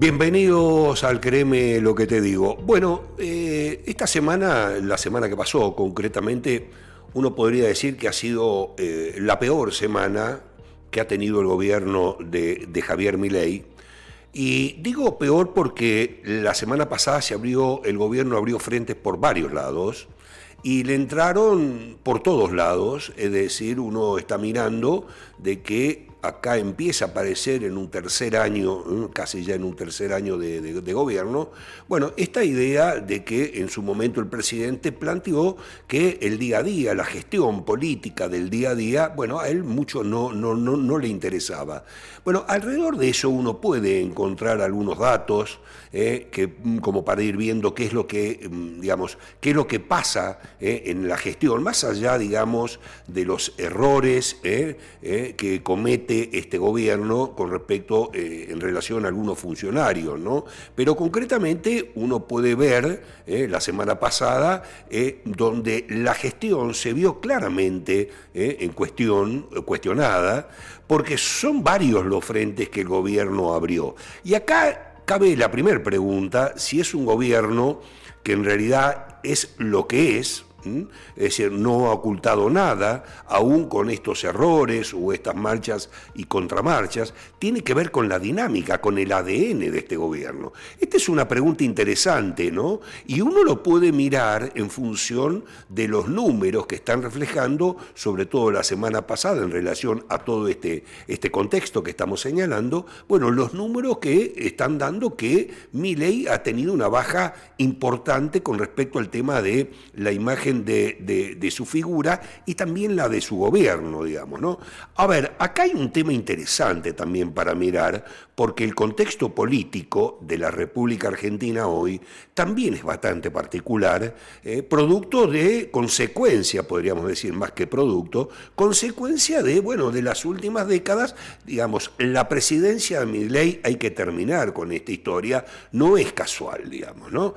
Bienvenidos al Créeme lo que te digo. Bueno, esta semana, la semana que pasó concretamente, uno podría decir que ha sido la peor semana que ha tenido el gobierno de Javier Milei. Y digo peor porque la semana pasada el gobierno abrió frentes por varios lados y le entraron por todos lados, es decir, uno está mirando de que acá empieza a aparecer en un tercer año, casi ya en un tercer año de gobierno, bueno, esta idea de que en su momento el presidente planteó que el día a día, la gestión política del día a día, bueno, a él mucho no le interesaba. Bueno, alrededor de eso uno puede encontrar algunos datos como para ir viendo qué es lo que, digamos, qué es lo que pasa en la gestión, más allá, digamos, de los errores que comete este gobierno con respecto en relación a algunos funcionarios, ¿no? Pero concretamente uno puede ver la semana pasada donde la gestión se vio claramente cuestionada, porque son varios los frentes que el gobierno abrió. Y acá cabe la primera pregunta, si es un gobierno que en realidad es lo que es decir, no ha ocultado nada, aún con estos errores o estas marchas y contramarchas, tiene que ver con la dinámica, con el ADN de este gobierno. Esta es una pregunta interesante, ¿no? Y uno lo puede mirar en función de los números que están reflejando, sobre todo la semana pasada en relación a todo este contexto que estamos señalando, bueno, los números que están dando que Milei ha tenido una baja importante con respecto al tema de la imagen de su figura y también la de su gobierno, digamos, ¿no? A ver, acá hay un tema interesante también para mirar, porque el contexto político de la República Argentina hoy también es bastante particular, producto de consecuencia, podríamos decir, más que producto, consecuencia de, bueno, de las últimas décadas, digamos, la presidencia de Milei, hay que terminar con esta historia, no es casual, digamos, ¿no?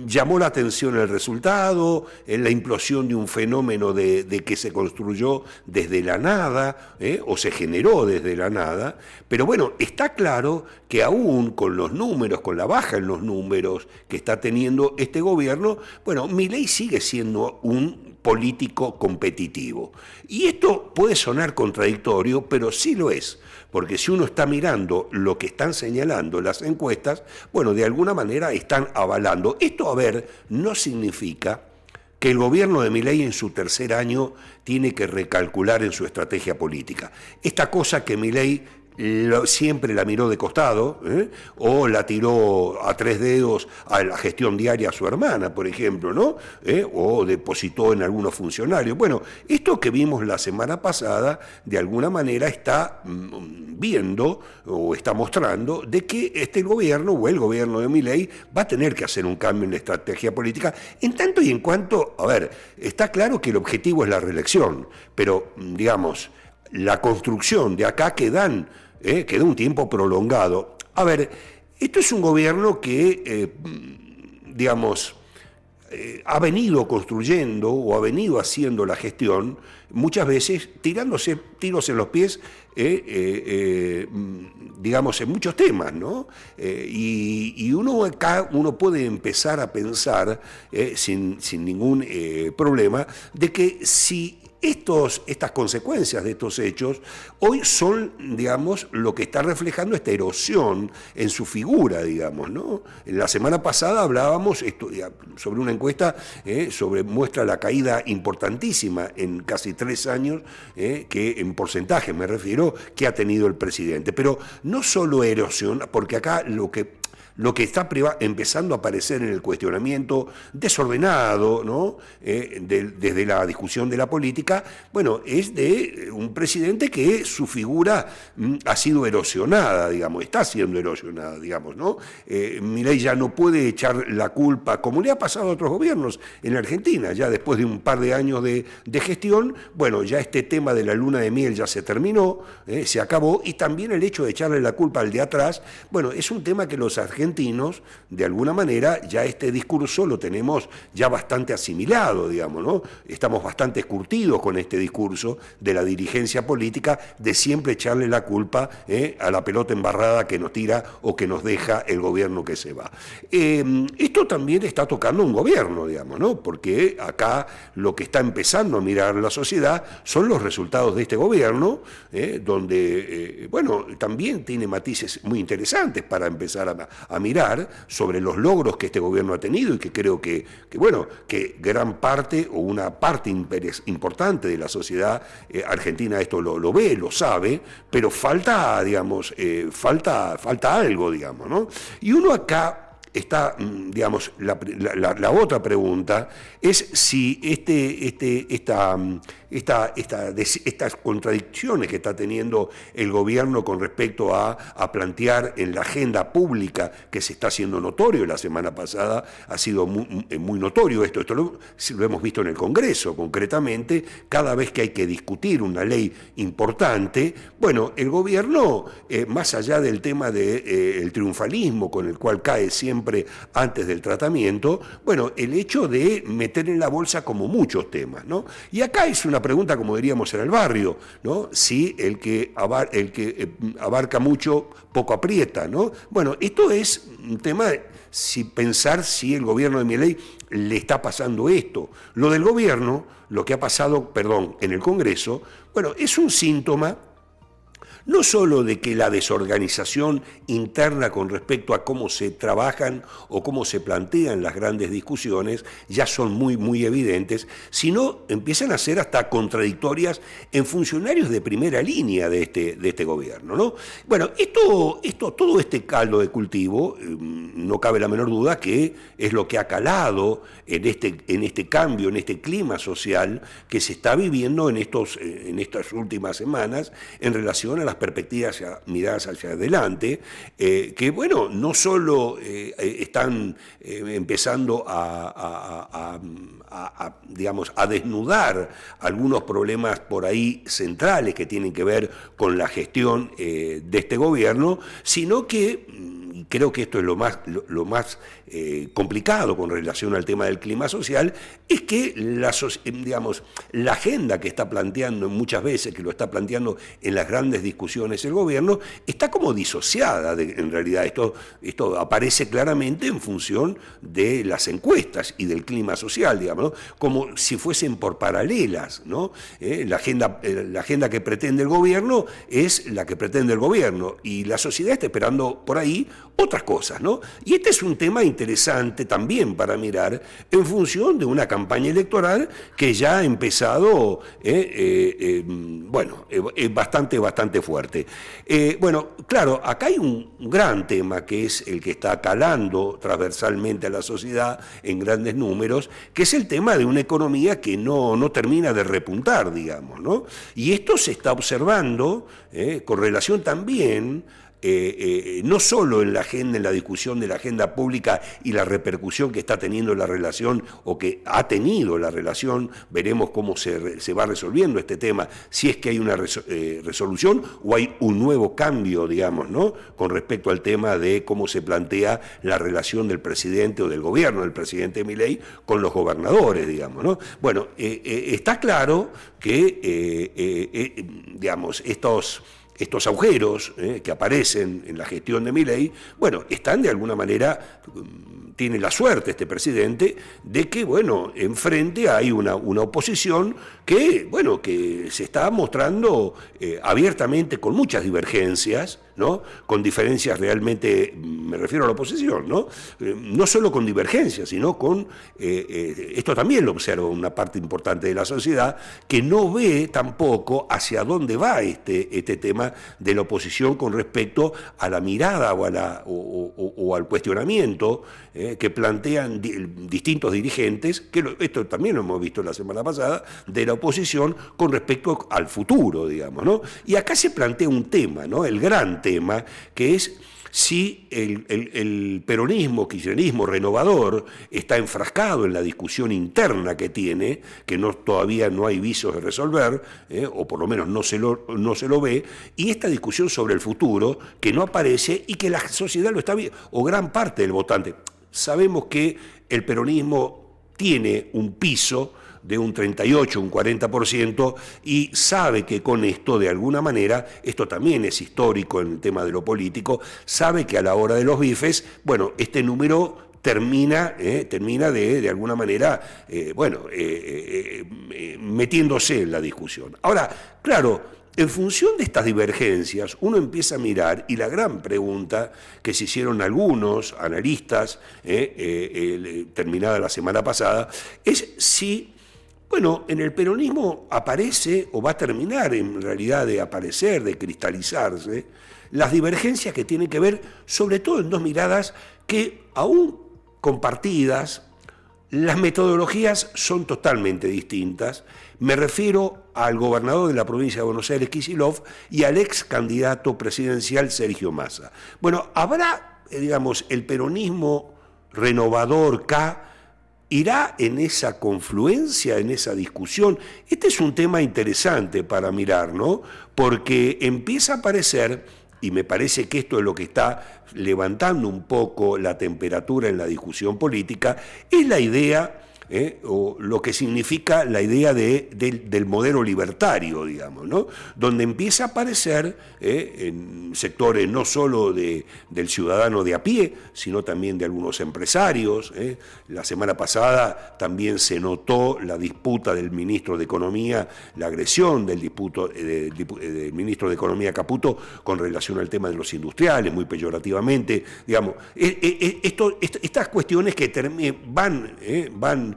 Llamó la atención el resultado, la implosión de un fenómeno de que se construyó desde la nada, o se generó desde la nada, pero bueno, está claro que aún con los números, con la baja en los números que está teniendo este gobierno, bueno, Milei sigue siendo un político competitivo. Y esto puede sonar contradictorio, pero sí lo es, porque si uno está mirando lo que están señalando las encuestas, bueno, de alguna manera están avalando. Esto, a ver, no significa que el gobierno de Milei en su tercer año tiene que recalcular en su estrategia política. Esta cosa que Milei siempre la miró de costado, o la tiró a tres dedos a la gestión diaria a su hermana, por ejemplo, ¿no? O depositó en algunos funcionarios. Bueno, esto que vimos la semana pasada, de alguna manera está viendo o está mostrando de que este gobierno o el gobierno de Milei va a tener que hacer un cambio en la estrategia política, en tanto y en cuanto, a ver, está claro que el objetivo es la reelección, pero, digamos, la construcción de acá queda un tiempo prolongado. A ver, esto es un gobierno que, digamos, ha venido construyendo o ha venido haciendo la gestión, muchas veces tirándose tiros en los pies, digamos, en muchos temas, ¿no? Y uno acá puede empezar a pensar, sin ningún problema, de que si estas consecuencias de estos hechos hoy son, digamos, lo que está reflejando esta erosión en su figura, digamos, ¿no? La semana pasada hablábamos sobre una encuesta muestra la caída importantísima en casi 3 años, que en porcentaje me refiero, que ha tenido el presidente. Pero no solo erosión, porque acá lo que está empezando a aparecer en el cuestionamiento desordenado, ¿no? Desde la discusión de la política, bueno, es de un presidente que su figura ha sido erosionada, digamos, está siendo erosionada, digamos, ¿no? Milei ya no puede echar la culpa, como le ha pasado a otros gobiernos en Argentina, ya después de un par de años de gestión, bueno, ya este tema de la luna de miel ya se terminó, se acabó, y también el hecho de echarle la culpa al de atrás, bueno, es un tema que los argentinos argentinos, de alguna manera, ya este discurso lo tenemos ya bastante asimilado, digamos, ¿no? Estamos bastante curtidos con este discurso de la dirigencia política de siempre echarle la culpa a la pelota embarrada que nos tira o que nos deja el gobierno que se va. Esto también está tocando un gobierno, digamos, ¿no? Porque acá lo que está empezando a mirar la sociedad son los resultados de este gobierno, donde, bueno, también tiene matices muy interesantes para empezar a mirar sobre los logros que este gobierno ha tenido y que creo que bueno, que gran parte o una parte importante de la sociedad argentina esto lo ve, lo sabe, pero falta, digamos, falta algo, digamos, ¿no? Y uno acá está, digamos, la otra pregunta es si estas contradicciones que está teniendo el gobierno con respecto a plantear en la agenda pública que se está haciendo notorio, la semana pasada ha sido muy notorio esto lo hemos visto en el Congreso concretamente, cada vez que hay que discutir una ley importante, bueno, el gobierno, más allá del tema del triunfalismo con el cual cae siempre antes del tratamiento, bueno, el hecho de meter en la bolsa como muchos temas, ¿no? Y acá es una pregunta, como diríamos en el barrio, ¿no? Si el que abarca mucho, poco aprieta, ¿no? Bueno, esto es un tema de pensar si el gobierno de Milei le está pasando esto. Lo del gobierno, lo que ha pasado, en el Congreso, bueno, es un síntoma no solo de que la desorganización interna con respecto a cómo se trabajan o cómo se plantean las grandes discusiones ya son muy evidentes, sino empiezan a ser hasta contradictorias en funcionarios de primera línea de este gobierno, ¿no? Bueno, todo este caldo de cultivo, no cabe la menor duda que es lo que ha calado en este cambio, en este clima social que se está viviendo en estas últimas semanas en relación a las perspectivas miradas hacia adelante, que bueno, no solo están empezando digamos, a desnudar algunos problemas por ahí centrales que tienen que ver con la gestión de este gobierno, sino que creo que esto es lo más complicado con relación al tema del clima social, es que la agenda que está planteando muchas veces, que lo está planteando en las grandes discusiones el gobierno, está como disociada, en realidad. Esto aparece claramente en función de las encuestas y del clima social, digamos, ¿no? Como si fuesen por paralelas, ¿no? La agenda que pretende el gobierno es la que pretende el gobierno, y la sociedad está esperando por ahí otras cosas, ¿no? Y este es un tema interesante también para mirar en función de una campaña electoral que ya ha empezado, bastante fuerte. Bueno, claro, acá hay un gran tema que es el que está calando transversalmente a la sociedad en grandes números, que es el tema de una economía que no termina de repuntar, digamos, ¿no? Y esto se está observando con relación también no solo en la agenda, en la discusión de la agenda pública y la repercusión que está teniendo la relación o que ha tenido la relación, veremos cómo se va resolviendo este tema, si es que hay una resolución o hay un nuevo cambio, digamos, ¿no? Con respecto al tema de cómo se plantea la relación del presidente o del gobierno del presidente Milei con los gobernadores, digamos, ¿no? Bueno, está claro que, digamos, estos agujeros que aparecen en la gestión de Milei, bueno, están de alguna manera, tiene la suerte este presidente de que, bueno, enfrente hay una oposición que, bueno, que se está mostrando abiertamente con muchas divergencias, ¿no? Con diferencias realmente, me refiero a la oposición, ¿no? No solo con divergencias, sino con, esto también lo observa una parte importante de la sociedad, que no ve tampoco hacia dónde va este tema de la oposición con respecto a la mirada o al cuestionamiento que plantean distintos dirigentes, que esto también lo hemos visto la semana pasada, de la oposición con respecto al futuro, digamos, ¿no? Y acá se plantea un tema, ¿no? El gran tema, que es si el peronismo, kirchnerismo renovador está enfrascado en la discusión interna que tiene, que todavía no hay visos de resolver, o por lo menos no se lo ve, y esta discusión sobre el futuro que no aparece y que la sociedad lo está viendo, o gran parte del votante. Sabemos que el peronismo tiene un piso de un 38, un 40%, y sabe que con esto, de alguna manera, esto también es histórico en el tema de lo político, sabe que a la hora de los bifes, bueno, este número termina de alguna manera, metiéndose en la discusión. Ahora, claro, en función de estas divergencias, uno empieza a mirar, y la gran pregunta que se hicieron algunos analistas, terminada la semana pasada, es si, bueno, en el peronismo aparece, o va a terminar en realidad de aparecer, de cristalizarse, las divergencias que tienen que ver, sobre todo en dos miradas que, aún compartidas, las metodologías son totalmente distintas. Me refiero al gobernador de la provincia de Buenos Aires, Kicillof, y al ex candidato presidencial, Sergio Massa. Bueno, ¿habrá, el peronismo renovador K irá en esa confluencia, en esa discusión? Este es un tema interesante para mirar, ¿no? Porque empieza a aparecer, y me parece que esto es lo que está levantando un poco la temperatura en la discusión política, es la idea, o lo que significa la idea del modelo libertario, digamos, ¿no? Donde empieza a aparecer en sectores no solo del ciudadano de a pie, sino también de algunos empresarios. La semana pasada también se notó la disputa del ministro de Economía, la agresión del ministro de Economía Caputo con relación al tema de los industriales, muy peyorativamente, digamos. Estas cuestiones que van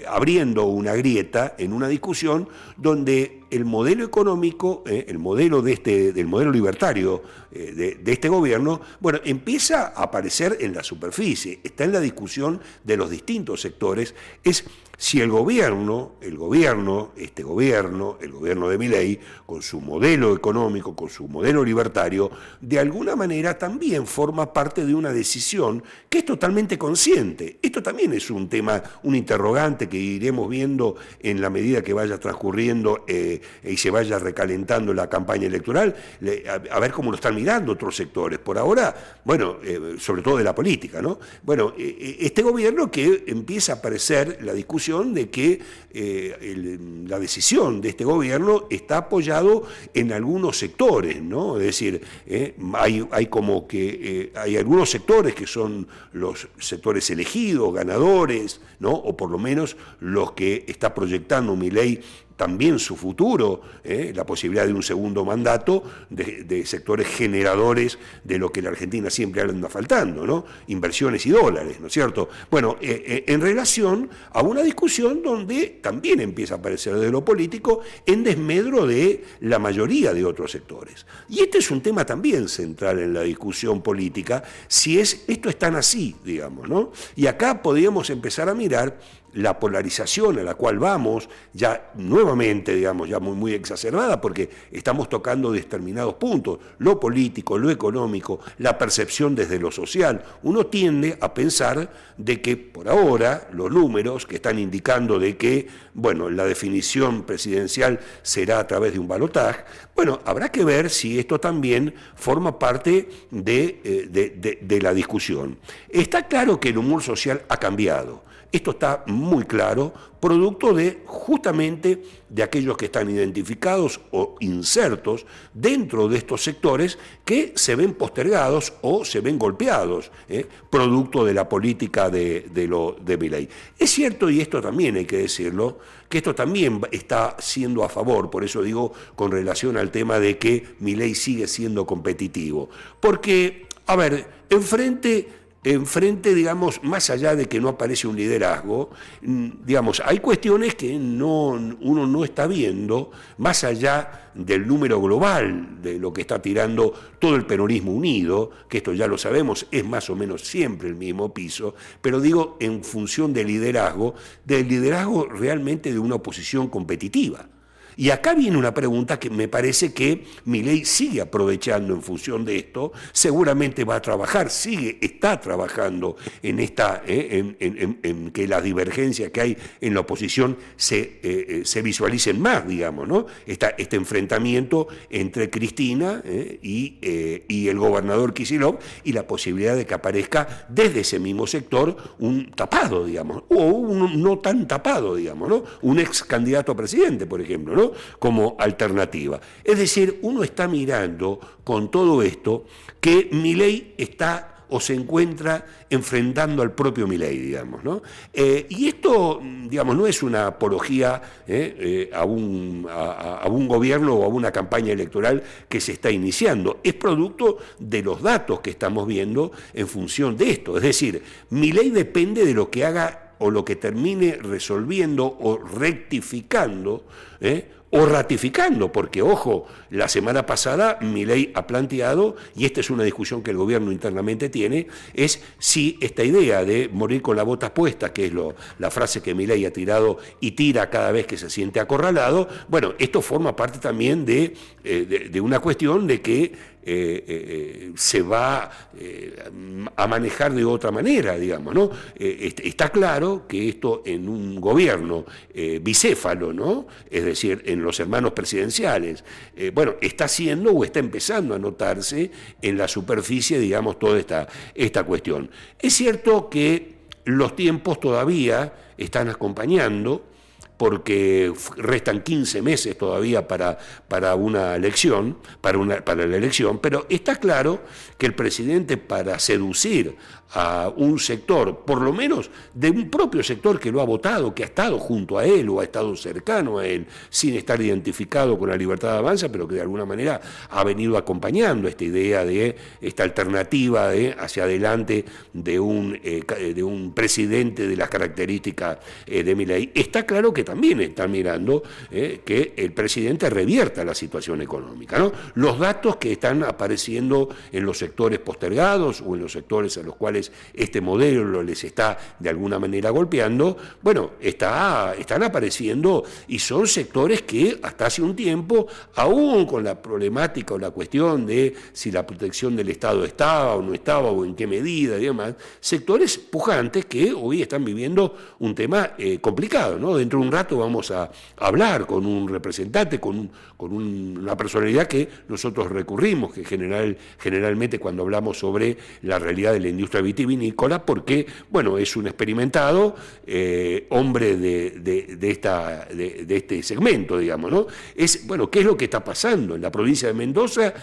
abriendo una grieta en una discusión donde el modelo económico, el modelo del modelo libertario de este gobierno, bueno, empieza a aparecer en la superficie, está en la discusión de los distintos sectores, es si el gobierno de Milei, con su modelo económico, con su modelo libertario, de alguna manera también forma parte de una decisión que es totalmente consciente. Esto también es un tema, un interrogante que iremos viendo en la medida que vaya transcurriendo y se vaya recalentando la campaña electoral, a ver cómo lo están mirando otros sectores. Por ahora, bueno, sobre todo de la política, ¿no? Bueno, este gobierno que empieza a aparecer la discusión de que la decisión de este gobierno está apoyado en algunos sectores, ¿no? Es decir, hay como que hay algunos sectores que son los sectores elegidos, ganadores, ¿no? O por lo menos los que está proyectando Milei también su futuro, la posibilidad de un segundo mandato de sectores generadores de lo que la Argentina siempre anda faltando, ¿no? Inversiones y dólares, ¿no es cierto? Bueno, en relación a una discusión donde también empieza a aparecer de lo político en desmedro de la mayoría de otros sectores. Y este es un tema también central en la discusión política, si esto es tan así, digamos, ¿no? Y acá podríamos empezar a mirar la polarización a la cual vamos, ya nuevamente, digamos, ya muy, muy exacerbada, porque estamos tocando determinados puntos, lo político, lo económico, la percepción desde lo social. Uno tiende a pensar de que por ahora los números que están indicando de que, bueno, la definición presidencial será a través de un balotaje, bueno, habrá que ver si esto también forma parte de la discusión. Está claro que el humor social ha cambiado. Esto está muy claro, producto justamente de aquellos que están identificados o insertos dentro de estos sectores que se ven postergados o se ven golpeados, producto de la política de Milei. Es cierto, y esto también hay que decirlo, que esto también está siendo a favor, por eso digo con relación al tema de que Milei sigue siendo competitivo. Porque, a ver, enfrente, digamos, más allá de que no aparece un liderazgo, digamos, hay cuestiones que uno no está viendo, más allá del número global de lo que está tirando todo el peronismo unido, que esto ya lo sabemos, es más o menos siempre el mismo piso, pero digo en función del liderazgo realmente de una oposición competitiva. Y acá viene una pregunta que me parece que Milei sigue aprovechando en función de esto, seguramente va a trabajar, está trabajando en en que las divergencias que hay en la oposición se visualicen más, digamos, ¿no? Este enfrentamiento entre Cristina y el gobernador Kicillof, y la posibilidad de que aparezca desde ese mismo sector un tapado, digamos, o un no tan tapado, digamos, ¿no? Un ex candidato a presidente, por ejemplo, ¿no? Como alternativa. Es decir, uno está mirando con todo esto que Milei está o se encuentra enfrentando al propio Milei, digamos, ¿no? Y esto, digamos, no es una apología a un gobierno o a una campaña electoral que se está iniciando, es producto de los datos que estamos viendo en función de esto. Es decir, Milei depende de lo que haga o lo que termine resolviendo o rectificando, o ratificando, porque, ojo, la semana pasada Milei ha planteado, y esta es una discusión que el gobierno internamente tiene, es si esta idea de morir con las botas puestas, que es la frase que Milei ha tirado y tira cada vez que se siente acorralado, bueno, esto forma parte también de una cuestión de que se va a manejar de otra manera, digamos, ¿no? Está claro que esto en un gobierno bicéfalo, ¿no? Es decir, en los hermanos presidenciales, bueno, está haciendo o está empezando a notarse en la superficie, digamos, toda esta cuestión. Es cierto que los tiempos todavía están acompañando, porque restan 15 meses todavía para una elección, para la elección, pero está claro que el presidente, para seducir a un sector, por lo menos de un propio sector que lo ha votado, que ha estado junto a él o ha estado cercano a él, sin estar identificado con la Libertad de Avanza, pero que de alguna manera ha venido acompañando esta idea de esta alternativa hacia adelante de un presidente de las características de Milei. Está claro que también están mirando que el presidente revierta la situación económica, ¿no? Los datos que están apareciendo en los sectores postergados o en los sectores a los cuales este modelo les está de alguna manera golpeando, bueno, están apareciendo y son sectores que hasta hace un tiempo, aún con la problemática o la cuestión de si la protección del Estado estaba o no estaba o en qué medida y demás, sectores pujantes que hoy están viviendo un tema complicado, ¿no? Dentro de un rato vamos a hablar con un representante, con una personalidad que nosotros recurrimos, que generalmente cuando hablamos sobre la realidad de la industria vitivinícola, porque, bueno, es un experimentado hombre de este segmento, digamos, ¿no? Bueno, ¿qué es lo que está pasando en la provincia de Mendoza?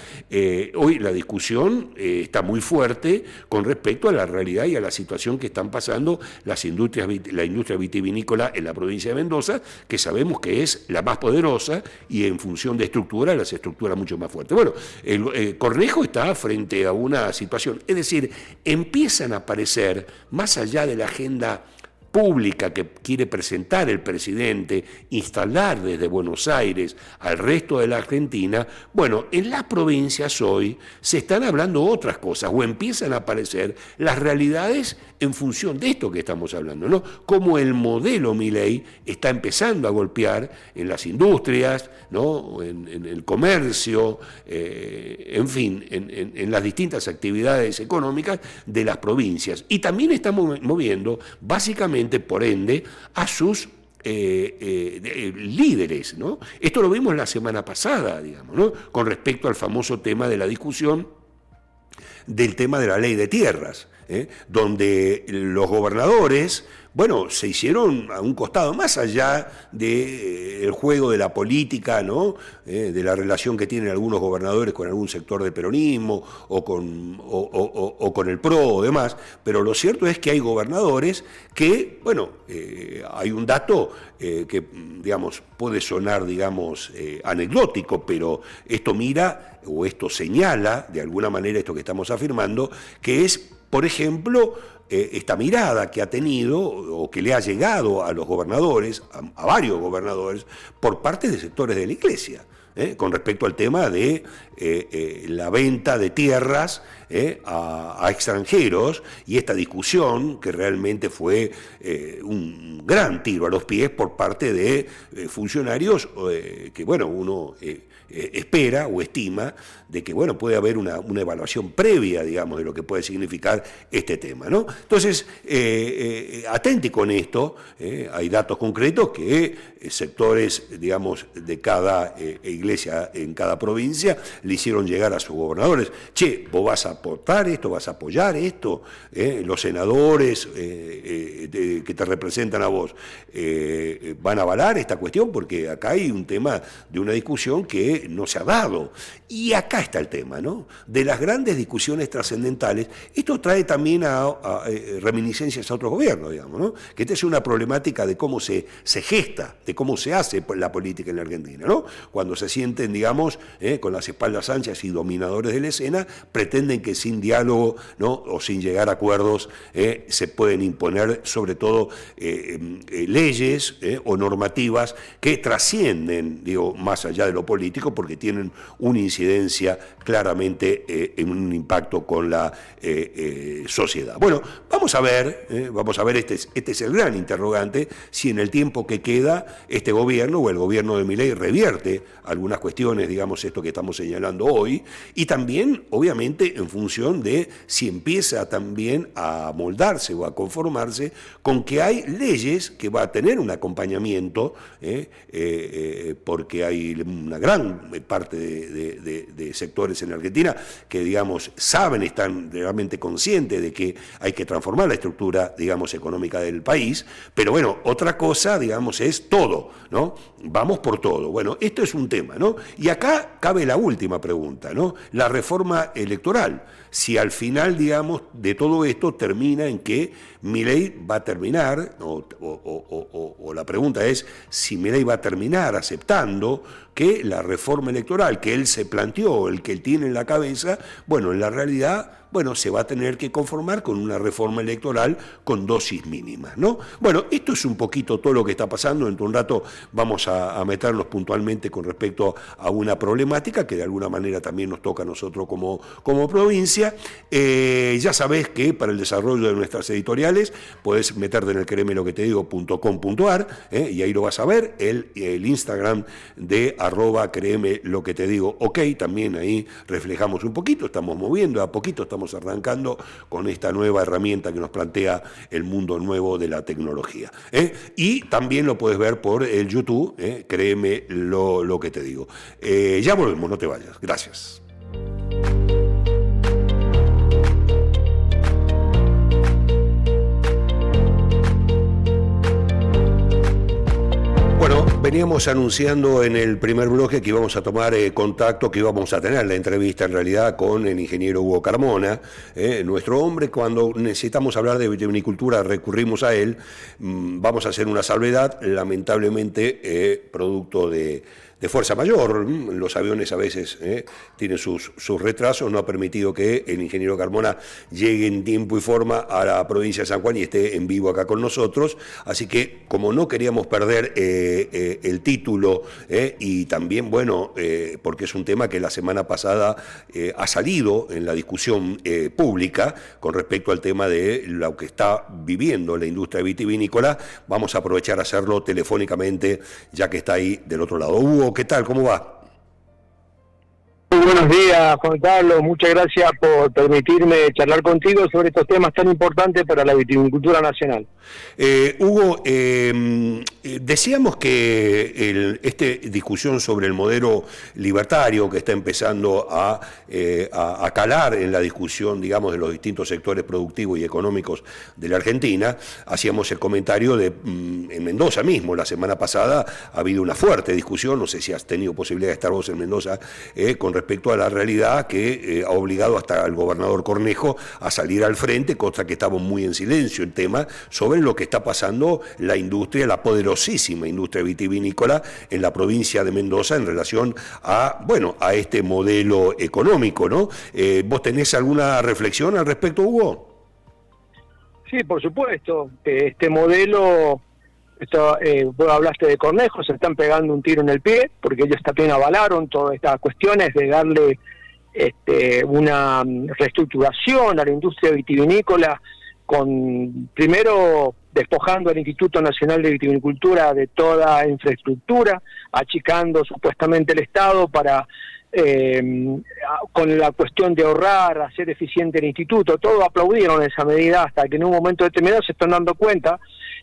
Hoy la discusión está muy fuerte con respecto a la realidad y a la situación que están pasando la industria vitivinícola en la provincia de Mendoza, que sabemos que es la más poderosa y en función de estructura, las estructuras mucho más fuertes. Bueno, Cornejo está frente a una situación, es decir, empiezan a aparecer, más allá de la agenda pública que quiere presentar el presidente, instalar desde Buenos Aires al resto de la Argentina, bueno, en las provincias hoy se están hablando otras cosas o empiezan a aparecer las realidades en función de esto que estamos hablando, ¿no? Como el modelo Milei está empezando a golpear en las industrias, ¿no? En el comercio, en fin, en las distintas actividades económicas de las provincias. Y también estamos moviendo, básicamente, por ende, a sus líderes, ¿no? Esto lo vimos la semana pasada, digamos, ¿no? Con respecto al famoso tema de la discusión del tema de la ley de tierras, donde los gobernadores, bueno, se hicieron a un costado, más allá del juego de la política, ¿no? De la relación que tienen algunos gobernadores con algún sector del peronismo o con el PRO o demás, pero lo cierto es que hay gobernadores que, bueno, hay un dato que, digamos, puede sonar, digamos, anecdótico, pero esto mira o esto señala, de alguna manera, esto que estamos afirmando, que es, por ejemplo, esta mirada que ha tenido o que le ha llegado a los gobernadores, a varios gobernadores, por parte de sectores de la Iglesia. con respecto al tema de la venta de tierras a extranjeros, y esta discusión que realmente fue un gran tiro a los pies por parte de funcionarios que, bueno, uno espera o estima de que, bueno, puede haber una evaluación previa, digamos, de lo que puede significar este tema, ¿no? Entonces, atente con esto, hay datos concretos que sectores, digamos, de cada iglesia en cada provincia le hicieron llegar a sus gobernadores: che, vos vas a aportar esto, vas a apoyar esto, los senadores que te representan a vos van a avalar esta cuestión, porque acá hay un tema de una discusión que no se ha dado. Y acá está el tema, ¿no? De las grandes discusiones trascendentales. Esto trae también a reminiscencias a otros gobiernos, digamos, ¿no? Que esta es una problemática de cómo se gesta, de cómo se hace la política en la Argentina, ¿no? Cuando se sienten, digamos, con las espaldas anchas y dominadores de la escena, pretenden que sin diálogo, ¿no?, o sin llegar a acuerdos, se pueden imponer, sobre todo, leyes o normativas que trascienden, digo, más allá de lo político, porque tienen una incidencia claramente en un impacto con la sociedad. Bueno, vamos a ver, este es el gran interrogante, si en el tiempo que queda este gobierno o el gobierno de Milei revierte algunas cuestiones, digamos, esto que estamos señalando hoy, y también, obviamente, en función de si empieza también a moldarse o a conformarse con que hay leyes que va a tener un acompañamiento, porque hay una gran parte de sectores en Argentina que, digamos, están realmente conscientes de que hay que transformar la estructura, digamos, económica del país, pero bueno, otra cosa, digamos, es todo, ¿no? Vamos por todo. Bueno, esto es un tema, ¿no? Y acá cabe la última pregunta, ¿no? La reforma electoral. Si al final, digamos, de todo esto termina en que Milei va a terminar, o la pregunta es si Milei va a terminar aceptando que la reforma electoral que él se planteó, el que él tiene en la cabeza, bueno, en la realidad, bueno, se va a tener que conformar con una reforma electoral con dosis mínimas, ¿no? Bueno, esto es un poquito todo lo que está pasando. Dentro de un rato vamos a meternos puntualmente con respecto a una problemática que de alguna manera también nos toca a nosotros como provincia. Ya sabés que para el desarrollo de nuestras editoriales podés meterte en el creemeloquetedigo.com.ar, y ahí lo vas a ver, el Instagram de @creemeloquetedigo, ok, también ahí reflejamos un poquito, estamos moviendo a poquito, estamos arrancando con esta nueva herramienta que nos plantea el mundo nuevo de la tecnología. Y también lo puedes ver por el YouTube, créeme lo que te digo. Ya volvemos, no te vayas. Gracias. Bueno, veníamos anunciando en el primer bloque que íbamos a tomar contacto, que íbamos a tener la entrevista en realidad con el ingeniero Hugo Carmona, nuestro hombre. Cuando necesitamos hablar de vitivinicultura recurrimos a él. Vamos a hacer una salvedad, lamentablemente producto de fuerza mayor. Los aviones a veces tienen sus retrasos, no ha permitido que el ingeniero Carmona llegue en tiempo y forma a la provincia de San Juan y esté en vivo acá con nosotros. Así que, como no queríamos perder el título, y también, bueno, porque es un tema que la semana pasada ha salido en la discusión pública con respecto al tema de lo que está viviendo la industria vitivinícola, vamos a aprovechar a hacerlo telefónicamente, ya que está ahí del otro lado. Hugo, ¿qué tal? ¿Cómo va? Muy buenos días, Juan Carlos. Muchas gracias por permitirme charlar contigo sobre estos temas tan importantes para la vitivinicultura nacional. Hugo, decíamos que esta discusión sobre el modelo libertario que está empezando a calar en la discusión, digamos, de los distintos sectores productivos y económicos de la Argentina, hacíamos el comentario de en Mendoza mismo, la semana pasada ha habido una fuerte discusión, no sé si has tenido posibilidad de estar vos en Mendoza, con respecto a la realidad que ha obligado hasta al gobernador Cornejo a salir al frente, cosa que estaba muy en silencio el tema, sobre lo que está pasando la industria, la poderosísima industria vitivinícola en la provincia de Mendoza en relación a, bueno, a este modelo económico, ¿no? ¿Vos tenés alguna reflexión al respecto, Hugo? Sí, por supuesto. Este modelo Vos hablaste de Cornejo, se están pegando un tiro en el pie, porque ellos también avalaron todas estas cuestiones de darle una reestructuración a la industria vitivinícola, primero despojando al Instituto Nacional de Vitivinicultura de toda infraestructura, achicando supuestamente el Estado para con la cuestión de ahorrar, hacer eficiente el instituto. Todos aplaudieron esa medida hasta que en un momento determinado se están dando cuenta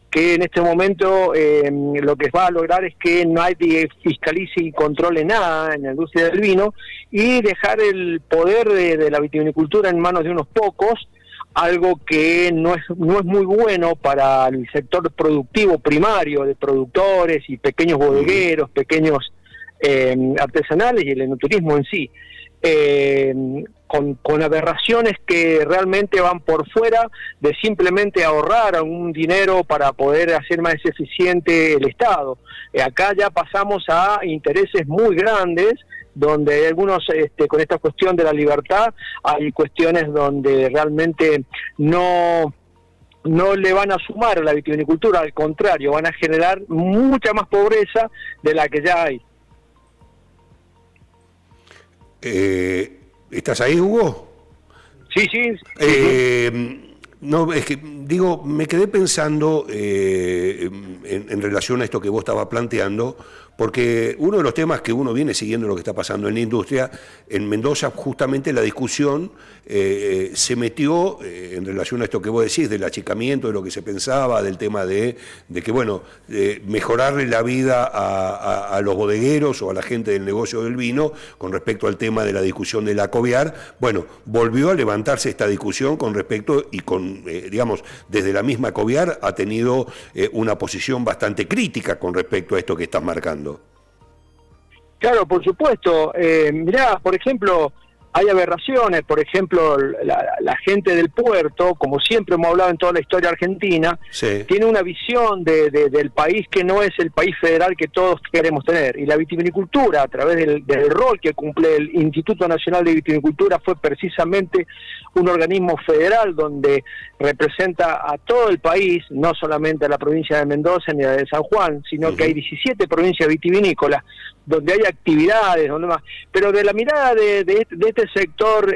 que en este momento lo que va a lograr es que nadie fiscalice y controle nada en la industria del vino y dejar el poder de la vitivinicultura en manos de unos pocos, algo que no es muy bueno para el sector productivo primario de productores y pequeños bodegueros, pequeños artesanales y el enoturismo en sí, con aberraciones que realmente van por fuera de simplemente ahorrar algún dinero para poder hacer más eficiente el Estado. Acá ya pasamos a intereses muy grandes, donde hay algunos, con esta cuestión de la libertad, hay cuestiones donde realmente no le van a sumar a la vitivinicultura, al contrario, van a generar mucha más pobreza de la que ya hay. ¿Estás ahí, Hugo? Sí. No, es que digo, me quedé pensando en relación a esto que vos estabas planteando, porque uno de los temas que uno viene siguiendo lo que está pasando en la industria, en Mendoza justamente la discusión se metió en relación a esto que vos decís, del achicamiento, de lo que se pensaba, del tema de que, bueno, mejorarle la vida a los bodegueros o a la gente del negocio del vino con respecto al tema de la discusión del acoviar. Bueno, volvió a levantarse esta discusión con respecto y digamos, desde la misma acoviar ha tenido una posición bastante crítica con respecto a esto que estás marcando. Claro, por supuesto. Mirá, por ejemplo, hay aberraciones. Por ejemplo, la gente del puerto, como siempre hemos hablado en toda la historia argentina, sí, tiene una visión del país que no es el país federal que todos queremos tener. Y la vitivinicultura, a través del rol que cumple el Instituto Nacional de Vitivinicultura, fue precisamente un organismo federal donde representa a todo el país, no solamente a la provincia de Mendoza ni a la de San Juan, sino que hay 17 provincias vitivinícolas, donde hay actividades, donde más. Pero de la mirada de este sector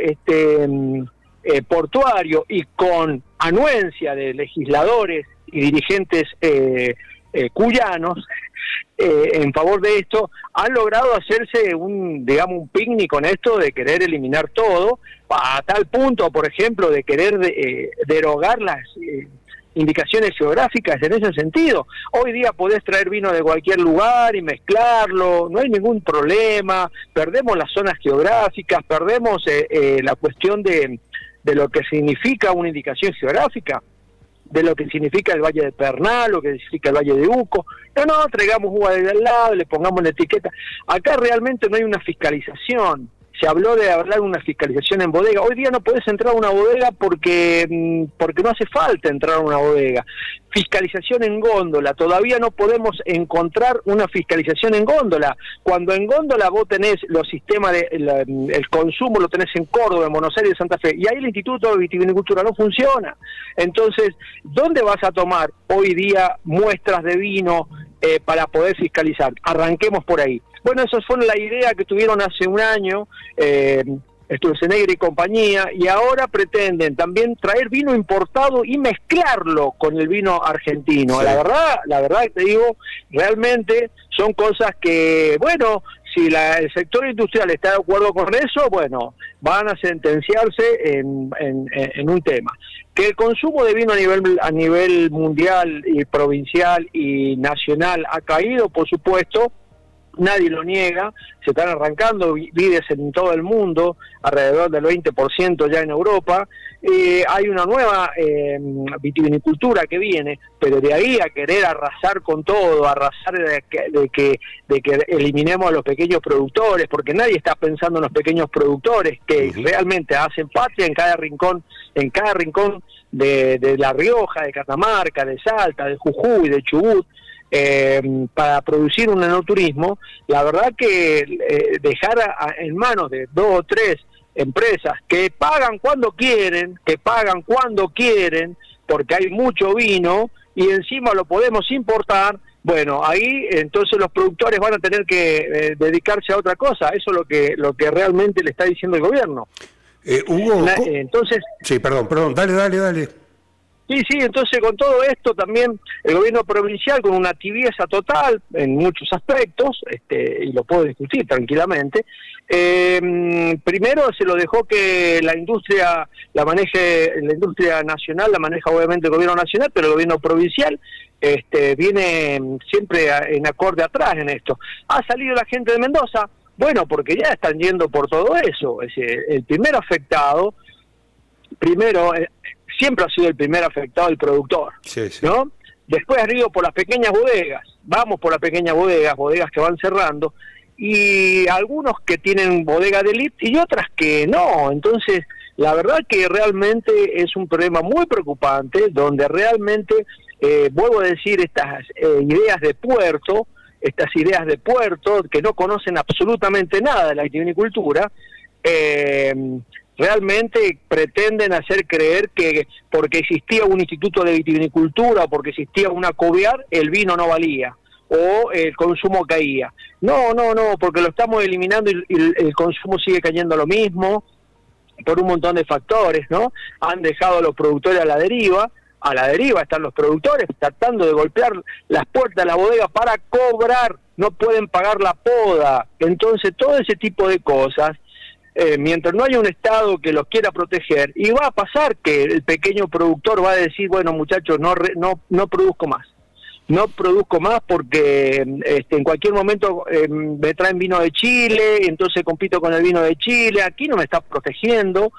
portuario y con anuencia de legisladores y dirigentes cuyanos en favor de esto, han logrado hacerse un picnic con esto de querer eliminar todo, a tal punto, por ejemplo, de querer derogar las indicaciones geográficas en ese sentido. Hoy día podés traer vino de cualquier lugar y mezclarlo, no hay ningún problema, perdemos las zonas geográficas, perdemos la cuestión de lo que significa una indicación geográfica, de lo que significa el Valle de Pernal, lo que significa el Valle de Uco. No, traigamos uva de al lado, le pongamos la etiqueta. Acá realmente no hay una fiscalización. Se habló de hablar de una fiscalización en bodega. Hoy día no podés entrar a una bodega porque no hace falta entrar a una bodega. Fiscalización en góndola. Todavía no podemos encontrar una fiscalización en góndola. Cuando en góndola vos tenés los sistemas el consumo, lo tenés en Córdoba, en Buenos Aires, en Santa Fe, y ahí el Instituto de Vitivinicultura no funciona. Entonces, ¿dónde vas a tomar hoy día muestras de vino para poder fiscalizar? Arranquemos por ahí. Bueno, esa fue la idea que tuvieron hace un año, Sturzenegger y compañía, y ahora pretenden también traer vino importado y mezclarlo con el vino argentino. Sí. La verdad que te digo, realmente son cosas que, bueno, si el sector industrial está de acuerdo con eso, bueno, van a sentenciarse en un tema. Que el consumo de vino a nivel mundial y provincial y nacional ha caído, por supuesto, nadie lo niega, se están arrancando vides en todo el mundo, alrededor del 20% ya en Europa, hay una nueva vitivinicultura que viene, pero de ahí a querer arrasar con todo, arrasar de que eliminemos a los pequeños productores, porque nadie está pensando en los pequeños productores que realmente hacen patria en cada rincón de La Rioja, de Catamarca, de Salta, de Jujuy, de Chubut, para producir un enoturismo. La verdad que dejar en manos de 2 o 3 empresas que pagan cuando quieren, porque hay mucho vino, y encima lo podemos importar, bueno, ahí entonces los productores van a tener que dedicarse a otra cosa. Eso es lo que realmente le está diciendo el gobierno. Hugo, entonces... Sí, perdón, dale. Sí, entonces con todo esto también el gobierno provincial con una tibieza total en muchos aspectos, y lo puedo discutir tranquilamente, primero se lo dejó que la industria la maneje, la industria nacional la maneja obviamente el gobierno nacional, pero el gobierno provincial viene siempre en acorde atrás en esto. ¿Ha salido la gente de Mendoza? Bueno, porque ya están yendo por todo eso. Es decir, el primer afectado, siempre ha sido el primer afectado el productor, sí. ¿No? Después han ido por las pequeñas bodegas, vamos por las pequeñas bodegas que van cerrando, y algunos que tienen bodega de elite y otras que no. Entonces, la verdad que realmente es un problema muy preocupante, donde realmente, vuelvo a decir, estas ideas de puerto que no conocen absolutamente nada de la vitivinicultura, realmente pretenden hacer creer que porque existía un instituto de vitivinicultura o porque existía una COVIAR, el vino no valía o el consumo caía. No, porque lo estamos eliminando y el consumo sigue cayendo lo mismo por un montón de factores, ¿no? Han dejado a los productores a la deriva están los productores tratando de golpear las puertas de la bodega para cobrar, no pueden pagar la poda. Entonces todo ese tipo de cosas, mientras no haya un Estado que los quiera proteger, y va a pasar que el pequeño productor va a decir, bueno muchachos, no produzco más porque en cualquier momento me traen vino de Chile, entonces compito con el vino de Chile, aquí no me está protegiendo,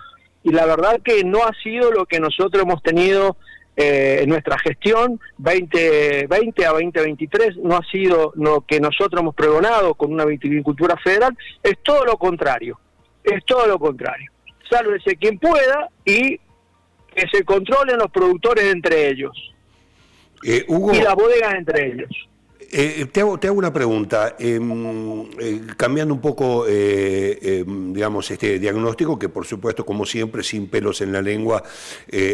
y la verdad que no ha sido lo que nosotros hemos tenido en nuestra gestión 2020 a 2023, no ha sido lo que nosotros hemos pregonado con una vitivinicultura federal, es todo lo contrario. Sálvese quien pueda y que se controlen los productores entre ellos. Hugo, y las bodegas entre ellos. Te hago una pregunta, cambiando un poco, digamos, este diagnóstico, que por supuesto, como siempre, sin pelos en la lengua,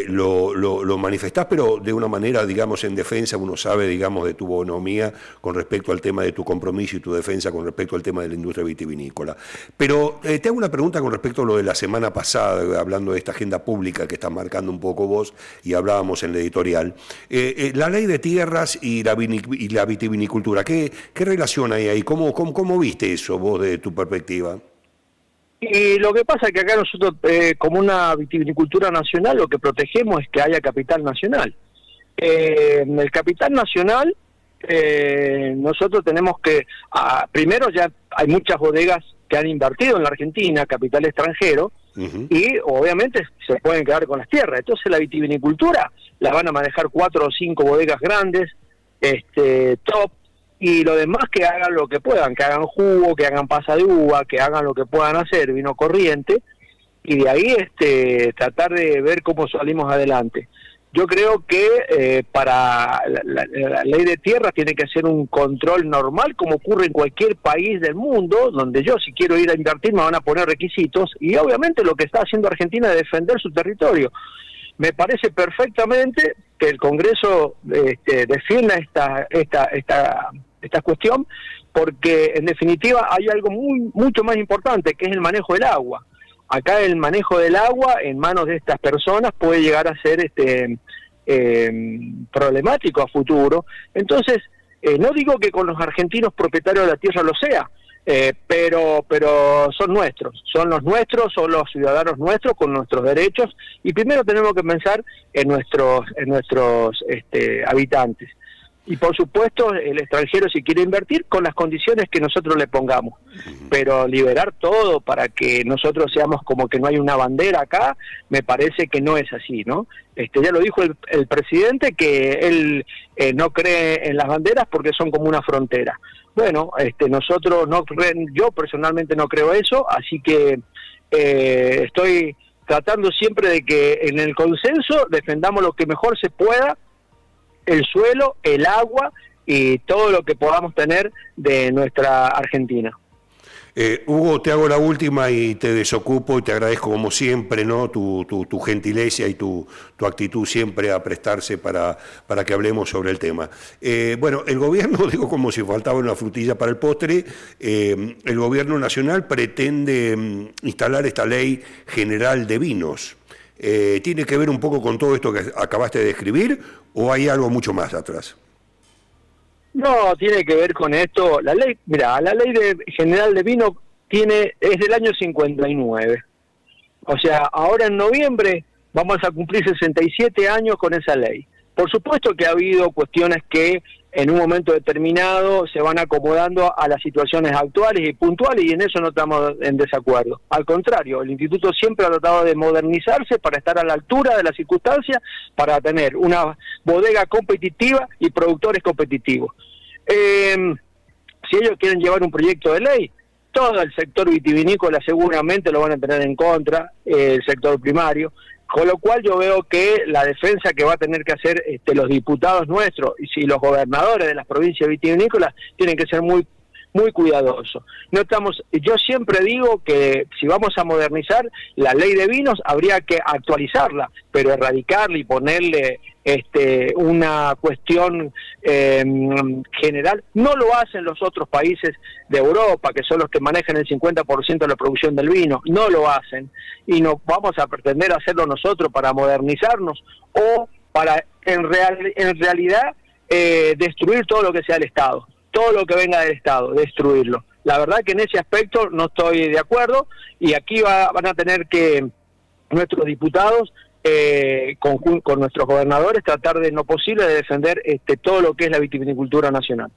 lo manifestás, pero de una manera, digamos, en defensa, uno sabe, digamos, de tu bonomía con respecto al tema de tu compromiso y tu defensa con respecto al tema de la industria vitivinícola. Pero te hago una pregunta con respecto a lo de la semana pasada, hablando de esta agenda pública que estás marcando un poco vos, y hablábamos en la editorial. La ley de tierras y la vitivinicultura, ¿qué relación hay ahí? ¿Cómo viste eso vos de tu perspectiva? Y lo que pasa es que acá nosotros, como una vitivinicultura nacional, lo que protegemos es que haya capital nacional. El capital nacional, nosotros tenemos que, primero ya hay muchas bodegas que han invertido en la Argentina, capital extranjero, y obviamente se pueden quedar con las tierras. Entonces la vitivinicultura la van a manejar 4 o 5 bodegas grandes, top, y lo demás que hagan lo que puedan, que hagan jugo, que hagan pasa de uva, que hagan lo que puedan hacer, vino corriente, y de ahí tratar de ver cómo salimos adelante. Yo creo que para la ley de tierras tiene que ser un control normal, como ocurre en cualquier país del mundo, donde yo, si quiero ir a invertir, me van a poner requisitos, y obviamente lo que está haciendo Argentina es defender su territorio. Me parece perfectamente que el Congreso defienda esta cuestión, porque en definitiva hay algo mucho más importante, que es el manejo del agua. Acá el manejo del agua en manos de estas personas puede llegar a ser problemático a futuro. Entonces, no digo que con los argentinos propietarios de la tierra lo sea, pero son los nuestros, son los ciudadanos nuestros con nuestros derechos, y primero tenemos que pensar en nuestros habitantes. Y por supuesto el extranjero, si quiere invertir, con las condiciones que nosotros le pongamos, pero liberar todo para que nosotros seamos como que no hay una bandera acá, me parece que no es así, ¿no? Ya lo dijo el presidente, que él no cree en las banderas porque son como una frontera. Bueno, nosotros yo personalmente no creo eso, así que estoy tratando siempre de que en el consenso defendamos lo que mejor se pueda, el suelo, el agua y todo lo que podamos tener de nuestra Argentina. Hugo, te hago la última y te desocupo y te agradezco como siempre, ¿no? Tu gentileza y tu actitud siempre a prestarse para que hablemos sobre el tema. Bueno, el gobierno, digo como si faltaba una frutilla para el postre, el gobierno nacional pretende instalar esta ley general de vinos. ¿Tiene que ver un poco con todo esto que acabaste de describir o hay algo mucho más atrás? No, tiene que ver con esto. La ley, mira, la ley general de vino es del año 59. O sea, ahora en noviembre vamos a cumplir 67 años con esa ley. Por supuesto que ha habido cuestiones que en un momento determinado se van acomodando a las situaciones actuales y puntuales, y en eso no estamos en desacuerdo. Al contrario, el Instituto siempre ha tratado de modernizarse para estar a la altura de las circunstancias, para tener una bodega competitiva y productores competitivos. Si ellos quieren llevar un proyecto de ley, todo el sector vitivinícola seguramente lo van a tener en contra, el sector primario, con lo cual yo veo que la defensa que va a tener que hacer los diputados nuestros y los gobernadores de las provincias vitivinícolas tienen que ser muy cuidadosos. Yo siempre digo que si vamos a modernizar la ley de vinos habría que actualizarla, pero erradicarla y ponerle una cuestión general. No lo hacen los otros países de Europa, que son los que manejan el 50% de la producción del vino, no lo hacen, y no vamos a pretender hacerlo nosotros para modernizarnos o para en realidad destruir todo lo que sea el Estado, todo lo que venga del Estado, destruirlo. La verdad que en ese aspecto no estoy de acuerdo, y aquí van a tener que nuestros diputados con nuestros gobernadores tratar de lo posible de defender todo lo que es la vitivinicultura nacional.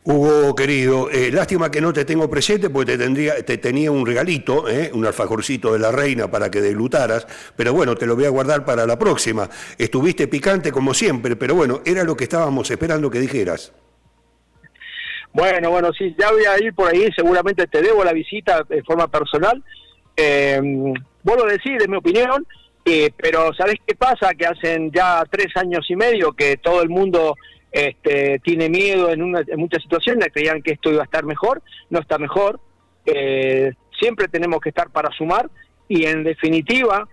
Hugo, querido, lástima que no te tengo presente porque te tenía un regalito, un alfajorcito de la reina para que deglutaras, pero bueno, te lo voy a guardar para la próxima. Estuviste picante como siempre, pero bueno, era lo que estábamos esperando que dijeras. Bueno, sí, ya voy a ir por ahí, seguramente te debo la visita de forma personal. Vuelvo a decir, en mi opinión, pero ¿sabés qué pasa? Que hacen ya 3 años y medio que todo el mundo tiene miedo en muchas situaciones, creían que esto iba a estar mejor, no está mejor. Siempre tenemos que estar para sumar y en definitiva,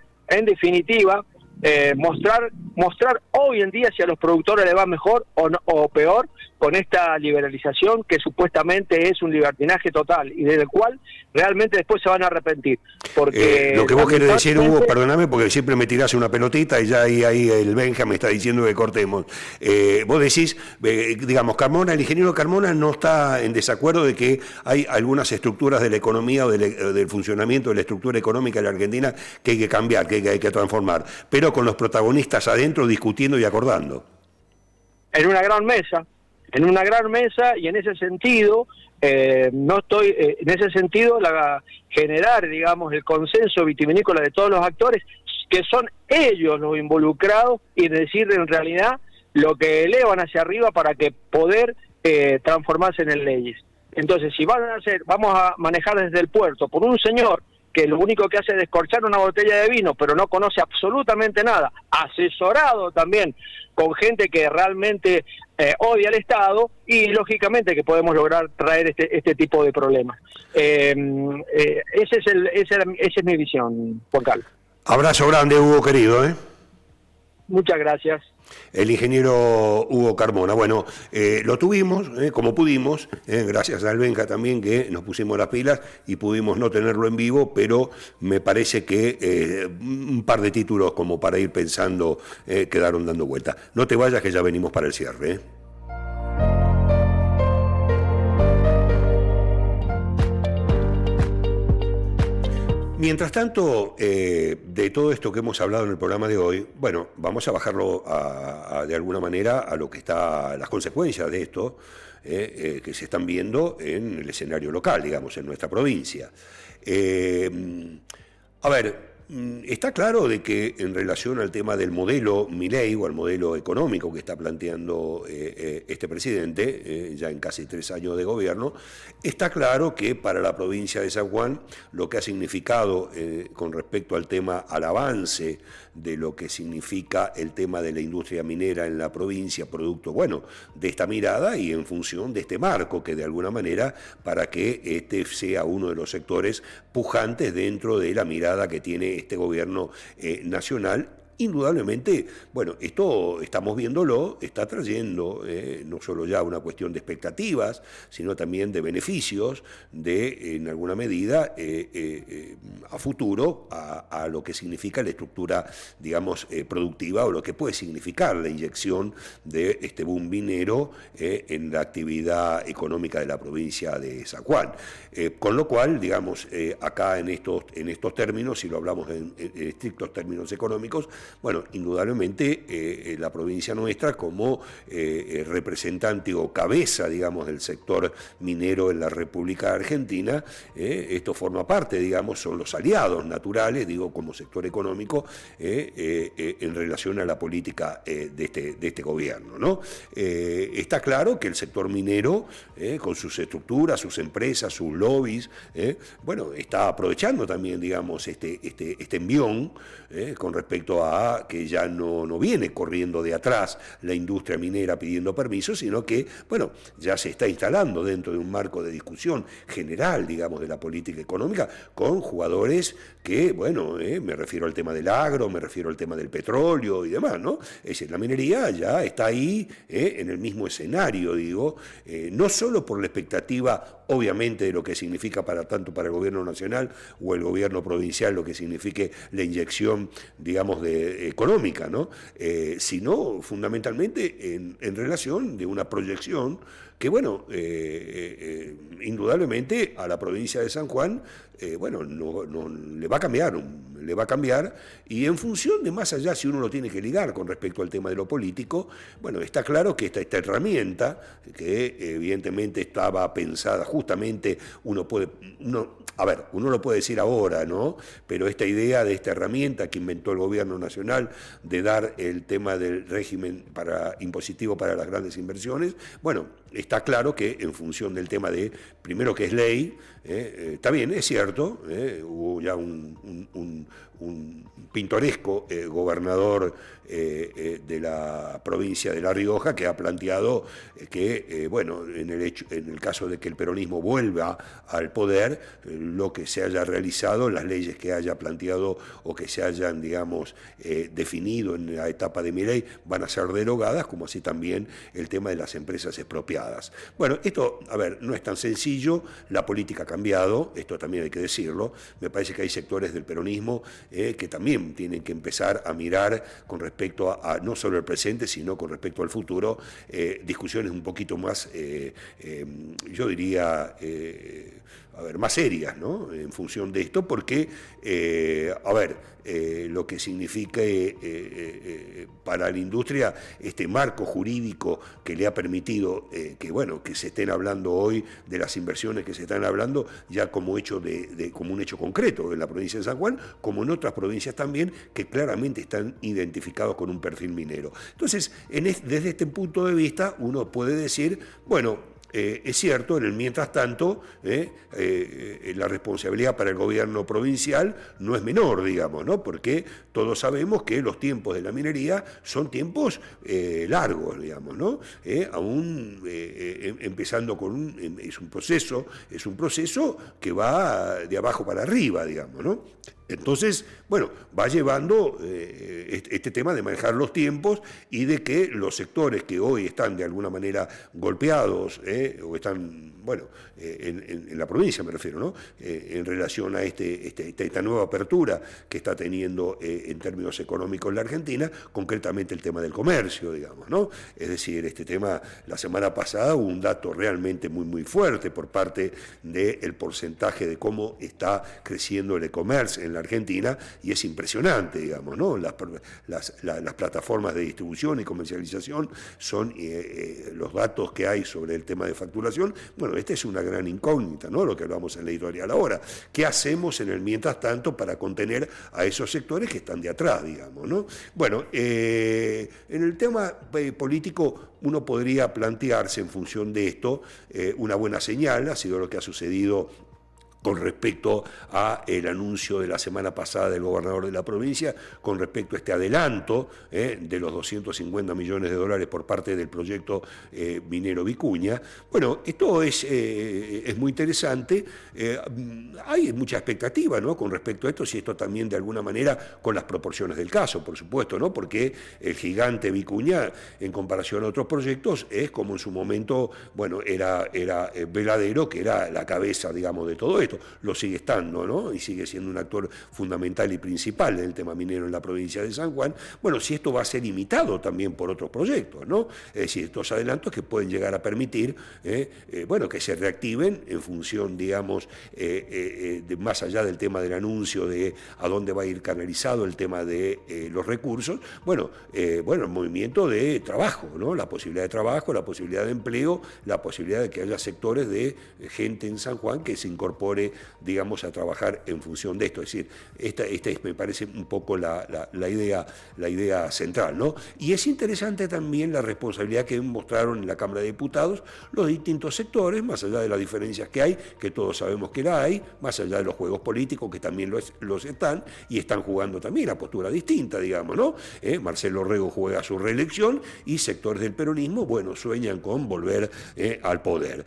mostrar hoy en día si a los productores les va mejor o peor con esta liberalización que supuestamente es un libertinaje total y del cual realmente después se van a arrepentir. Porque lo que vos querés decir, Hugo, perdóname, porque siempre me tirás una pelotita y ya ahí el Benja me está diciendo que cortemos. Vos decís, digamos, Carmona, el ingeniero Carmona no está en desacuerdo de que hay algunas estructuras de la economía o del funcionamiento de la estructura económica de la Argentina que hay que cambiar, que hay que transformar, pero con los protagonistas adentro discutiendo y acordando. En una gran mesa, y en ese sentido generar, digamos, el consenso vitivinícola de todos los actores, que son ellos los involucrados, y decir en realidad lo que elevan hacia arriba para que poder transformarse en leyes. Entonces, si vamos a manejar desde el puerto por un señor que lo único que hace es descorchar una botella de vino, pero no conoce absolutamente nada, asesorado también con gente que realmente odia al Estado, y lógicamente que podemos lograr traer este tipo de problemas. Esa es mi visión, Juan Carlos. Abrazo grande, Hugo, querido. Muchas gracias. El ingeniero Hugo Carmona. Bueno, lo tuvimos como pudimos, gracias al Benja también, que nos pusimos las pilas y pudimos no tenerlo en vivo, pero me parece que un par de títulos como para ir pensando quedaron dando vuelta. No te vayas, que ya venimos para el cierre. Mientras tanto, de todo esto que hemos hablado en el programa de hoy, bueno, vamos a bajarlo de alguna manera a lo que está, las consecuencias de esto que se están viendo en el escenario local, digamos, en nuestra provincia. A ver, Está claro de que en relación al tema del modelo Milei o al modelo económico que está planteando este presidente, ya en casi 3 años de gobierno, está claro que para la provincia de San Juan lo que ha significado con respecto al tema, al avance de lo que significa el tema de la industria minera en la provincia, producto, bueno, de esta mirada y en función de este marco que de alguna manera para que este sea uno de los sectores pujantes dentro de la mirada que tiene este gobierno nacional. Indudablemente, bueno, esto estamos viéndolo, está trayendo no solo ya una cuestión de expectativas, sino también de beneficios, en alguna medida, a futuro, a lo que significa la estructura, digamos, productiva o lo que puede significar la inyección de este boom minero en la actividad económica de la provincia de San Juan. Con lo cual, digamos, acá en estos términos, si lo hablamos en estrictos términos económicos, bueno, indudablemente la provincia nuestra como representante o cabeza, digamos, del sector minero en la República Argentina, esto forma parte, digamos, son los aliados naturales, digo, como sector económico, en relación a la política de este gobierno, ¿no? Está claro que el sector minero, con sus estructuras, sus empresas, sus lobbies, bueno, está aprovechando también, digamos, este envión con respecto a que ya no viene corriendo de atrás la industria minera pidiendo permiso, sino que, bueno, ya se está instalando dentro de un marco de discusión general, digamos, de la política económica, con jugadores que, bueno, me refiero al tema del agro, me refiero al tema del petróleo y demás, ¿no? Es decir, la minería ya está ahí, en el mismo escenario, digo, no solo por la expectativa, obviamente, de lo que significa tanto para el gobierno nacional o el gobierno provincial, lo que signifique la inyección, digamos, económica, ¿no? Sino fundamentalmente en relación de una proyección que, bueno, indudablemente a la provincia de San Juan, bueno, no le va a cambiar, y en función de más allá, si uno lo tiene que ligar con respecto al tema de lo político, bueno, está claro que esta herramienta, que evidentemente estaba pensada justamente, uno lo puede decir ahora, ¿no? Pero esta idea de esta herramienta que inventó el gobierno nacional de dar el tema del régimen impositivo para las grandes inversiones, bueno, está claro que en función del tema de, primero que es ley, está bien, es cierto, hubo ya un pintoresco gobernador de la provincia de La Rioja que ha planteado que, bueno, en el caso de que el peronismo vuelva al poder, lo que se haya realizado, las leyes que haya planteado o que se hayan, digamos, definido en la etapa de Milei van a ser derogadas, como así también el tema de las empresas expropiadas. Bueno, esto, a ver, no es tan sencillo, la política ha cambiado, esto también hay que decirlo, me parece que hay sectores del peronismo que también tienen que empezar a mirar con respecto a no solo el presente, sino con respecto al futuro, discusiones un poquito más, yo diría, más serias, ¿no? En función de esto, porque, lo que significa para la industria este marco jurídico que le ha permitido que se estén hablando hoy de las inversiones que se están hablando ya como como un hecho concreto en la provincia de San Juan, como en otras provincias también, que claramente están identificados con un perfil minero. Entonces, desde este punto de vista, uno puede decir, bueno, es cierto, en el mientras tanto, la responsabilidad para el gobierno provincial no es menor, digamos, ¿no? Porque todos sabemos que los tiempos de la minería son tiempos largos, digamos, ¿no? Aún empezando es un proceso que va de abajo para arriba, digamos, ¿no? Entonces, bueno, va llevando este tema de manejar los tiempos y de que los sectores que hoy están de alguna manera golpeados o están, bueno, en la provincia me refiero, ¿no? En relación a esta nueva apertura que está teniendo en términos económicos la Argentina, concretamente el tema del comercio, digamos, ¿no? Es decir, este tema, la semana pasada hubo un dato realmente muy, muy fuerte por parte del porcentaje de cómo está creciendo el e-commerce en la Argentina, y es impresionante, digamos, ¿no? Las plataformas de distribución y comercialización son los datos que hay sobre el tema de facturación. Bueno, esta es una gran incógnita, ¿no? Lo que hablamos en la editorial ahora. ¿Qué hacemos en el mientras tanto para contener a esos sectores que están de atrás, digamos, ¿no? Bueno, en el tema político uno podría plantearse en función de esto una buena señal, ha sido lo que ha sucedido con respecto a el anuncio de la semana pasada del gobernador de la provincia, con respecto a este adelanto de los 250 millones de dólares por parte del proyecto minero Vicuña. Bueno, esto es muy interesante. Hay mucha expectativa, ¿no?, con respecto a esto, si esto también de alguna manera, con las proporciones del caso, por supuesto, ¿no?, porque el gigante Vicuña, en comparación a otros proyectos, es como en su momento, bueno, era Veladero, que era la cabeza, digamos, de todo esto. Lo sigue estando, ¿no?, y sigue siendo un actor fundamental y principal en el tema minero en la provincia de San Juan. Bueno, si esto va a ser imitado también por otros proyectos, ¿no? Es decir, estos adelantos que pueden llegar a permitir, bueno, que se reactiven en función, digamos, de más allá del tema del anuncio de a dónde va a ir canalizado el tema de los recursos, bueno, el movimiento de trabajo, ¿no?, la posibilidad de trabajo, la posibilidad de empleo, la posibilidad de que haya sectores de gente en San Juan que se incorpore, digamos, a trabajar en función de esto. Es decir, esta me parece un poco la idea central, ¿no? Y es interesante también la responsabilidad que mostraron en la Cámara de Diputados los distintos sectores, más allá de las diferencias que hay, que todos sabemos que la hay, más allá de los juegos políticos, que también los están, y están jugando también a postura distinta, digamos, ¿no? Marcelo Rego juega su reelección y sectores del peronismo, bueno, sueñan con volver al poder.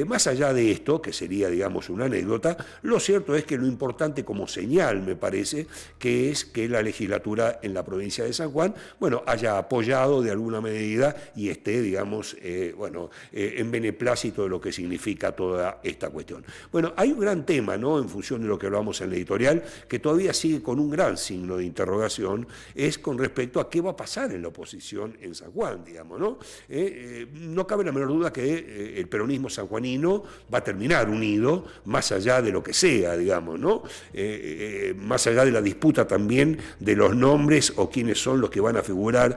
Más allá de esto, que sería, digamos, una anécdota, lo cierto es que lo importante como señal, me parece, que es que la legislatura en la provincia de San Juan, bueno, haya apoyado de alguna medida y esté, digamos, en beneplácito de lo que significa toda esta cuestión. Bueno, hay un gran tema, ¿no?, en función de lo que hablamos en la editorial, que todavía sigue con un gran signo de interrogación, es con respecto a qué va a pasar en la oposición en San Juan, digamos, ¿no? No cabe la menor duda que el peronismo sanjuanino va a terminar unido, más allá de lo que sea, digamos, ¿no? Más allá de la disputa también de los nombres o quiénes son los que van a figurar.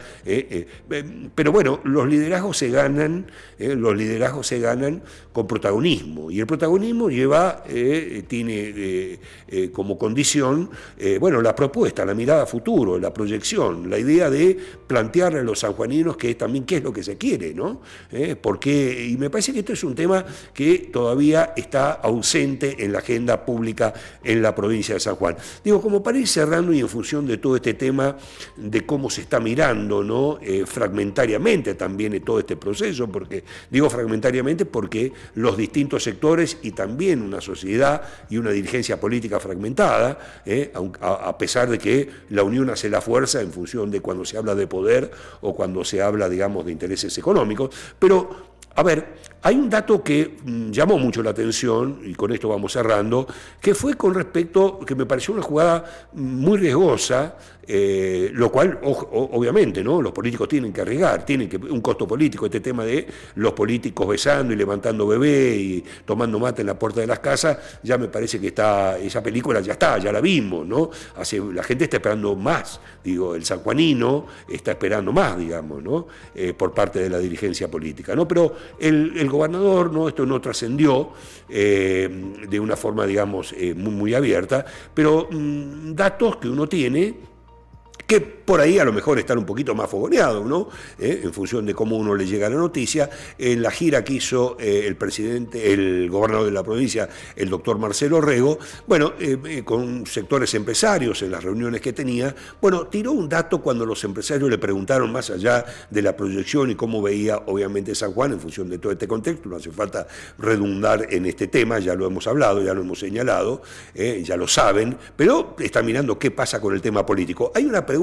Pero bueno, los liderazgos se ganan con protagonismo, y el protagonismo tiene como condición, la propuesta, la mirada a futuro, la proyección, la idea de plantearle a los sanjuaninos que también qué es lo que se quiere, ¿no? Y me parece que esto es un tema que todavía está ausente en la agenda pública en la provincia de San Juan. Digo, como para ir cerrando y en función de todo este tema de cómo se está mirando, ¿no?, fragmentariamente también en todo este proceso, porque digo fragmentariamente porque los distintos sectores y también una sociedad y una dirigencia política fragmentada, a pesar de que la unión hace la fuerza en función de cuando se habla de poder o cuando se habla, digamos, de intereses económicos, pero a ver, hay un dato que llamó mucho la atención, y con esto vamos cerrando, que fue con respecto, que me pareció una jugada muy riesgosa, lo cual, obviamente, ¿no?, los políticos tienen que arriesgar, tienen que un costo político, este tema de los políticos besando y levantando bebé y tomando mate en la puerta de las casas, ya me parece que esa película ya la vimos, ¿no? La gente está esperando más, digo, el sanjuanino está esperando más, digamos, ¿no?, por parte de la dirigencia política, ¿no? Pero el gobernador, ¿no?, esto no trascendió de una forma, digamos, muy abierta, pero datos que uno tiene que por ahí a lo mejor están un poquito más fogoneados, ¿no?, en función de cómo uno le llega la noticia. En la gira que hizo el gobernador de la provincia, el doctor Marcelo Rego, bueno, con sectores empresarios en las reuniones que tenía, bueno, tiró un dato cuando los empresarios le preguntaron, más allá de la proyección y cómo veía obviamente San Juan en función de todo este contexto, no hace falta redundar en este tema, ya lo hemos hablado, ya lo hemos señalado, ya lo saben, pero está mirando qué pasa con el tema político. Hay una pregunta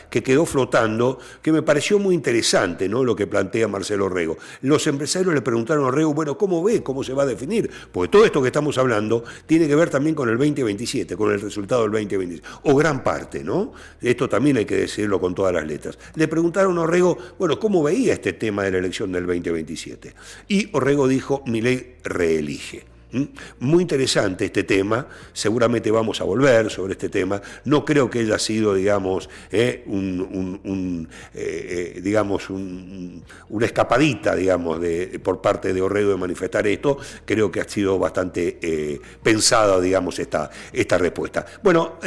que quedó flotando, que me pareció muy interesante, ¿no?, lo que plantea Marcelo Rego. Los empresarios le preguntaron a Rego, bueno, ¿cómo ve? ¿Cómo se va a definir? Porque todo esto que estamos hablando tiene que ver también con el 2027, con el resultado del 2027, o gran parte, ¿no? Esto también hay que decirlo con todas las letras. Le preguntaron a Orrego, bueno, ¿cómo veía este tema de la elección del 2027? Y Orrego dijo, Milei reelige. Muy interesante este tema, seguramente vamos a volver sobre este tema. No creo que haya sido, digamos, una escapadita, digamos, por parte de Orrego de manifestar esto. Creo que ha sido bastante pensada, digamos, esta respuesta. Bueno,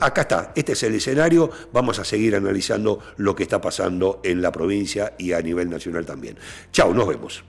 acá está, este es el escenario. Vamos a seguir analizando lo que está pasando en la provincia y a nivel nacional también. Chau, nos vemos.